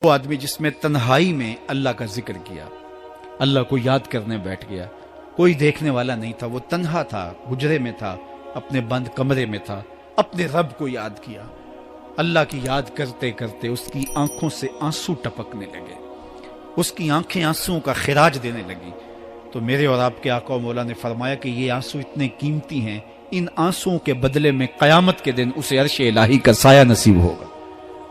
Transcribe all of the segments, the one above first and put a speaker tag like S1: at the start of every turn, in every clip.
S1: وہ آدمی جس میں تنہائی میں اللہ کا ذکر کیا، اللہ کو یاد کرنے بیٹھ گیا، کوئی دیکھنے والا نہیں تھا، وہ تنہا تھا، حجرے میں تھا، اپنے بند کمرے میں تھا، اپنے رب کو یاد کیا۔ اللہ کی یاد کرتے کرتے اس کی آنکھوں سے آنسو ٹپکنے لگے، اس کی آنکھیں آنسوؤں کا خراج دینے لگی۔ تو میرے اور آپ کے آقا و مولا نے فرمایا کہ یہ آنسو اتنے قیمتی ہیں، ان آنسوؤں کے بدلے میں قیامت کے دن اسے عرش الہی کا سایہ نصیب ہوگا،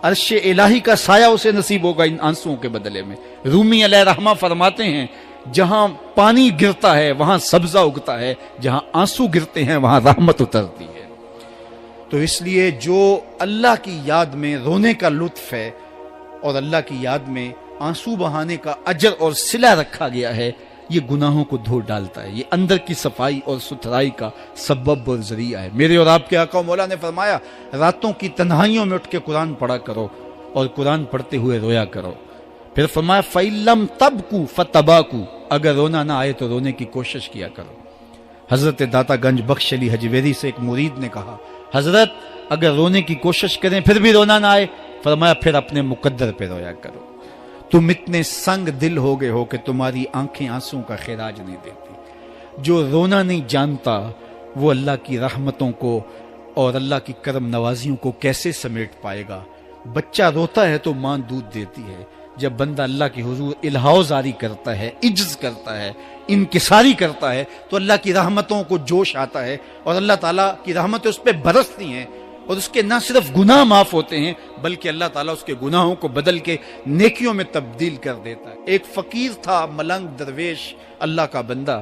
S1: عرش الہی کا سایہ اسے نصیب ہوگا ان آنسوؤں کے بدلے میں۔ رومی علیہ رحمہ فرماتے ہیں جہاں پانی گرتا ہے وہاں سبزہ اگتا ہے، جہاں آنسو گرتے ہیں وہاں رحمت اترتی ہے۔ تو اس لیے جو اللہ کی یاد میں رونے کا لطف ہے اور اللہ کی یاد میں آنسو بہانے کا اجر اور صلہ رکھا گیا ہے، یہ گناہوں کو دھو ڈالتا ہے، یہ اندر کی صفائی اور ستھرائی کا سبب اور ذریعہ ہے۔ میرے اور آپ کے آقا و مولا نے فرمایا راتوں کی تنہائیوں میں اٹھ کے قرآن پڑھا کرو اور قرآن پڑھتے ہوئے رویا کرو۔ پھر فرمایا فَإِلَّمْ تَبْكُوا فَتَبَاكُوا، اگر رونا نہ آئے تو رونے کی کوشش کیا کرو۔ حضرت داتا گنج بخش علی حجویری سے ایک مرید نے کہا حضرت اگر رونے کی کوشش کریں پھر بھی رونا نہ آئے، فرمایا پھر اپنے مقدر پہ رویا کرو۔ تم اتنے سنگ دل ہو گئے ہو کہ تمہاری آنکھیں آنسوں کا خراج نہیں دیتی۔ جو رونا نہیں جانتا وہ اللہ کی رحمتوں کو اور اللہ کی کرم نوازیوں کو کیسے سمیٹ پائے گا؟ بچہ روتا ہے تو ماں دودھ دیتی ہے، جب بندہ اللہ کی حضور الہاؤ زاری کرتا ہے، عجز کرتا ہے، انکساری کرتا ہے تو اللہ کی رحمتوں کو جوش آتا ہے اور اللہ تعالیٰ کی رحمتیں اس پہ برستی ہیں اور اس کے نہ صرف گناہ معاف ہوتے ہیں بلکہ اللہ تعالیٰ اس کے گناہوں کو بدل کے نیکیوں میں تبدیل کر دیتا ہے۔ ایک فقیر تھا، ملنگ درویش، اللہ کا بندہ،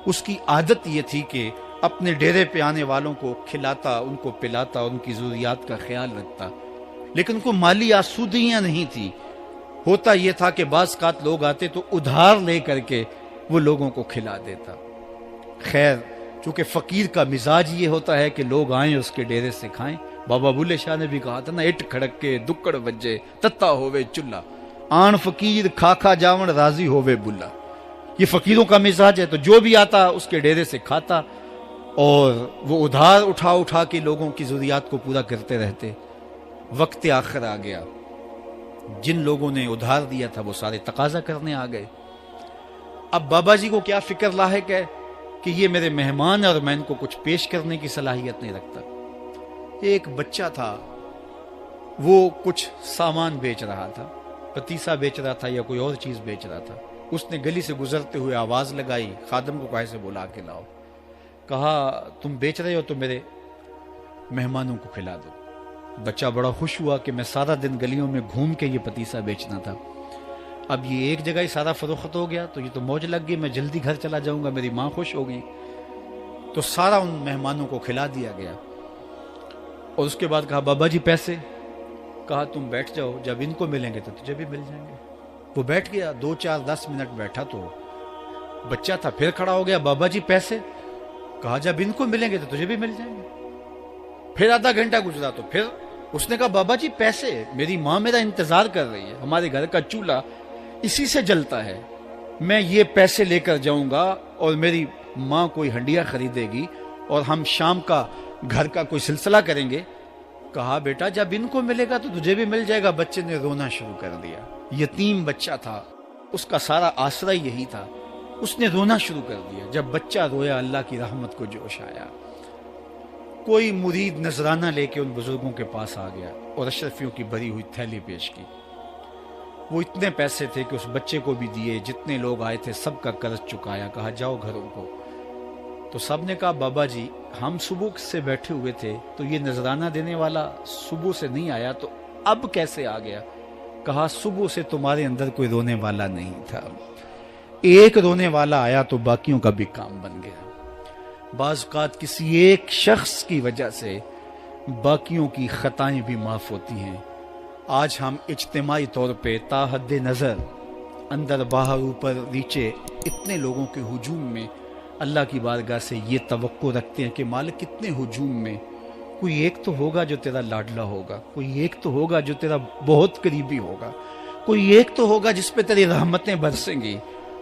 S1: اس کی عادت یہ تھی کہ اپنے ڈیرے پہ آنے والوں کو کھلاتا، ان کو پلاتا اور ان کی ضروریات کا خیال رکھتا، لیکن ان کو مالی آسودگیاں نہیں تھی۔ ہوتا یہ تھا کہ بعض اوقات لوگ آتے تو ادھار لے کر کے وہ لوگوں کو کھلا دیتا۔ خیر چونکہ فقیر کا مزاج یہ ہوتا ہے کہ لوگ آئیں اس کے ڈیرے سے کھائیں، بابا بلے شاہ نے بھی کہا تھا نا، اٹ کھڑک کے دکڑ بجے تتا ہووے چلا، آن فقیر کھا کھا جاون راضی ہووے بلا۔ یہ فقیروں کا مزاج ہے، تو جو بھی آتا اس کے ڈیرے سے کھاتا اور وہ ادھار اٹھا اٹھا کے لوگوں کی ضروریات کو پورا کرتے رہتے۔ وقت آخر آ گیا، جن لوگوں نے ادھار دیا تھا وہ سارے تقاضا کرنے آ گئے۔ اب بابا جی کو کیا فکر لاحق ہے کہ یہ میرے مہمان اور میں ان کو کچھ پیش کرنے کی صلاحیت نہیں رکھتا۔ ایک بچہ تھا، وہ کچھ سامان بیچ رہا تھا، پتیسا بیچ رہا تھا یا کوئی اور چیز بیچ رہا تھا۔ اس نے گلی سے گزرتے ہوئے آواز لگائی، خادم کو کہے سے بلا کے لاؤ، کہا تم بیچ رہے ہو تو میرے مہمانوں کو کھلا دو۔ بچہ بڑا خوش ہوا کہ میں سارا دن گلیوں میں گھوم کے یہ پتیسا بیچنا تھا، اب یہ ایک جگہ ہی سارا فروخت ہو گیا تو یہ تو موج لگ گئی، میں جلدی گھر چلا جاؤں گا، میری ماں خوش ہوگی۔ تو سارا ان مہمانوں کو کھلا دیا گیا اور اس کے بعد کہا بابا جی پیسے؟ کہا تم بیٹھ جاؤ، جب ان کو ملیں گے تو تجھے بھی مل جائیں گے۔ وہ بیٹھ گیا، 2 4 10 منٹ بیٹھا تو بچہ تھا پھر کھڑا ہو گیا، بابا جی پیسے؟ کہا جب ان کو ملیں گے تو تجھے بھی مل جائیں گے۔ پھر آدھا گھنٹہ گزرا تو پھر اس نے کہا بابا جی پیسے؟ میری ماں میرا انتظار کر رہی ہے، ہمارے گھر کا چولہا اسی سے جلتا ہے، میں یہ پیسے لے کر جاؤں گا اور میری ماں کوئی ہنڈیا خریدے گی اور ہم شام کا گھر کا کوئی سلسلہ کریں گے۔ کہا بیٹا جب ان کو ملے گا تو تجھے بھی مل جائے گا۔ بچے نے رونا شروع کر دیا، یتیم بچہ تھا، اس کا سارا آسرا یہی تھا، اس نے رونا شروع کر دیا۔ جب بچہ رویا اللہ کی رحمت کو جوش آیا۔ کوئی مرید نذرانہ لے کے ان بزرگوں کے پاس آ گیا اور اشرفیوں کی بھری ہوئی تھیلی پیش کی۔ وہ اتنے پیسے تھے کہ اس بچے کو بھی دیے، جتنے لوگ آئے تھے سب کا قرض چکایا، کہا جاؤ گھروں کو۔ تو سب نے کہا بابا جی ہم صبح سے بیٹھے ہوئے تھے تو یہ نذرانہ دینے والا صبح سے نہیں آیا تو اب کیسے آ گیا؟ کہا صبح سے تمہارے اندر کوئی رونے والا نہیں تھا، ایک رونے والا آیا تو باقیوں کا بھی کام بن گیا۔ بعض اوقات کسی ایک شخص کی وجہ سے باقیوں کی خطائیں بھی معاف ہوتی ہیں۔ آج ہم اجتماعی طور پہ تا حد نظر اندر باہر اوپر نیچے اتنے لوگوں کے ہجوم میں اللہ کی بارگاہ سے یہ توقع رکھتے ہیں کہ مالک کتنے ہجوم میں کوئی ایک تو ہوگا جو تیرا لاڈلا ہوگا، کوئی ایک تو ہوگا جو تیرا بہت قریبی ہوگا، کوئی ایک تو ہوگا جس پہ تیری رحمتیں برسیں گی۔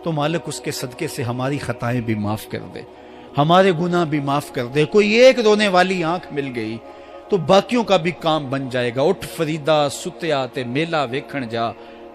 S1: تو مالک اس کے صدقے سے ہماری خطائیں بھی معاف کر دے، ہمارے گناہ بھی معاف کر دے۔ کوئی ایک رونے والی آنکھ مل گئی تو باقیوں کا بھی کام بن جائے گا۔ اٹھ فریدا ستیا تے میلہ ویکھن جا،